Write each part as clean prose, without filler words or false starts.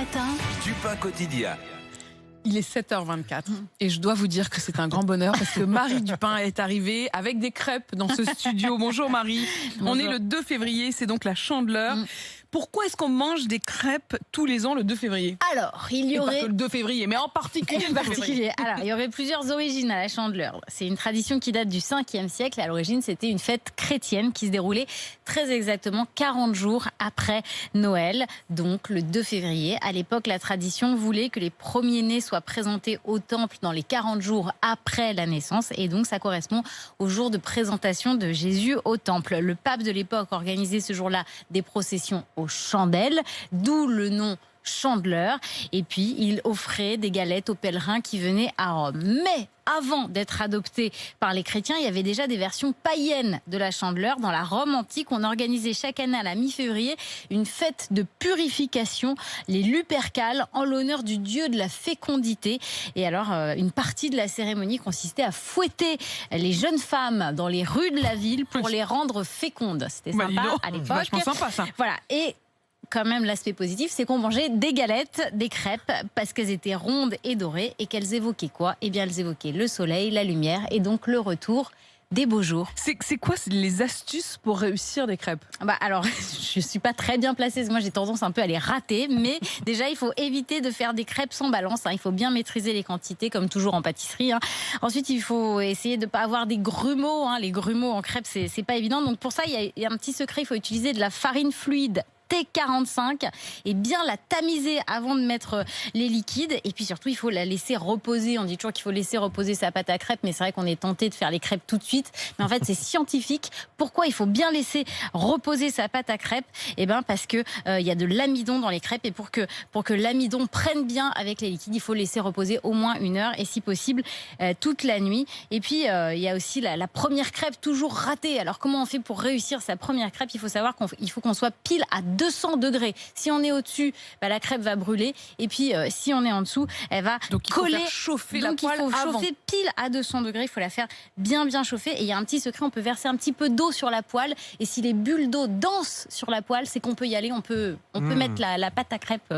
matin, Du pain quotidien. Il est 7h24 et je dois vous dire que c'est un grand bonheur parce que Marie Dupin est arrivée avec des crêpes dans ce studio. Bonjour Marie. Bonjour. On est le 2 février, c'est donc la Chandeleur. Pourquoi est-ce qu'on mange des crêpes tous les ans le 2 février? Alors, il y Et pas aurait... que le 2 février, mais en particulier le 2 février. Alors, il y aurait plusieurs origines à la Chandeleur. C'est une tradition qui date du 5e siècle. À l'origine, c'était une fête chrétienne qui se déroulait très exactement 40 jours après Noël, donc le 2 février. À l'époque, la tradition voulait que les premiers-nés soient présentés au temple dans les 40 jours après la naissance. Et donc, ça correspond au jour de présentation de Jésus au temple. Le pape de l'époque organisait ce jour-là des processions aux chandelles, d'où le nom Chandeleur. Et puis, il offrait des galettes aux pèlerins qui venaient à Rome. Mais avant d'être adopté par les chrétiens, il y avait déjà des versions païennes de la Chandeleur. Dans la Rome antique, on organisait chaque année à la mi-février une fête de purification, les Lupercales, en l'honneur du dieu de la fécondité. Et alors, une partie de la cérémonie consistait à fouetter les jeunes femmes dans les rues de la ville pour les rendre fécondes. C'était sympa à l'époque. Vachement sympa ça. Voilà. Et quand même, l'aspect positif, c'est qu'on mangeait des galettes, des crêpes, parce qu'elles étaient rondes et dorées, et qu'elles évoquaient quoi? Eh bien, elles évoquaient le soleil, la lumière, et donc le retour des beaux jours. C'est quoi les astuces pour réussir des crêpes? Alors, je suis pas très bien placée, parce que moi j'ai tendance un peu à les rater, mais déjà il faut éviter de faire des crêpes sans balance, hein. Il faut bien maîtriser les quantités, comme toujours en pâtisserie, hein. Ensuite, il faut essayer de ne pas avoir des grumeaux, hein. Les grumeaux en crêpes, c'est pas évident. Donc pour ça, il y a un petit secret, il faut utiliser de la farine fluide T45 et bien la tamiser avant de mettre les liquides. Et puis surtout, il faut la laisser reposer. On dit toujours qu'il faut laisser reposer sa pâte à crêpes, mais c'est vrai qu'on est tenté de faire les crêpes tout de suite. Mais en fait, c'est scientifique. Pourquoi il faut bien laisser reposer sa pâte à crêpes? Eh ben parce que il y a de l'amidon dans les crêpes, et pour que l'amidon prenne bien avec les liquides, il faut laisser reposer au moins 1 heure, et si possible toute la nuit. Et puis il y a aussi la première crêpe toujours ratée. Alors comment on fait pour réussir sa première crêpe? Il faut savoir qu'il faut qu'on soit pile à 200 degrés. Si on est au-dessus, la crêpe va brûler. Et puis, si on est en dessous, elle va Donc, il faut coller. faire chauffer la Donc, il poêle faut avant. chauffer pile à 200 degrés. Il faut la faire bien chauffer. Et il y a un petit secret, on peut verser un petit peu d'eau sur la poêle. Et si les bulles d'eau dansent sur la poêle, c'est qu'on peut y aller. On peut mettre la pâte à crêpes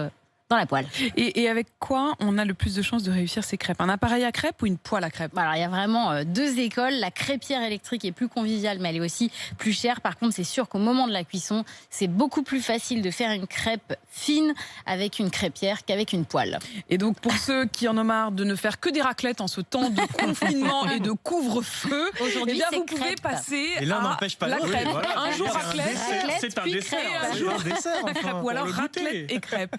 dans la poêle. Et avec quoi on a le plus de chances de réussir ces crêpes? Un appareil à crêpes ou une poêle à crêpes? Alors, il y a vraiment 2 écoles. La crêpière électrique est plus conviviale, mais elle est aussi plus chère. Par contre, c'est sûr qu'au moment de la cuisson, c'est beaucoup plus facile de faire une crêpe fine avec une crêpière qu'avec une poêle. Et donc, pour ceux qui en ont marre de ne faire que des raclettes en ce temps de confinement et de couvre-feu, Aujourd'hui, eh bien, c'est vous pouvez crêpe. passer Et là, on à n'empêche pas la l'autre. crêpe. Voilà. Un jour raclette, C'est un puis dessert. crêpe. un C'est jour un dessert, enfin, ou pour alors le goûter. raclette et crêpes.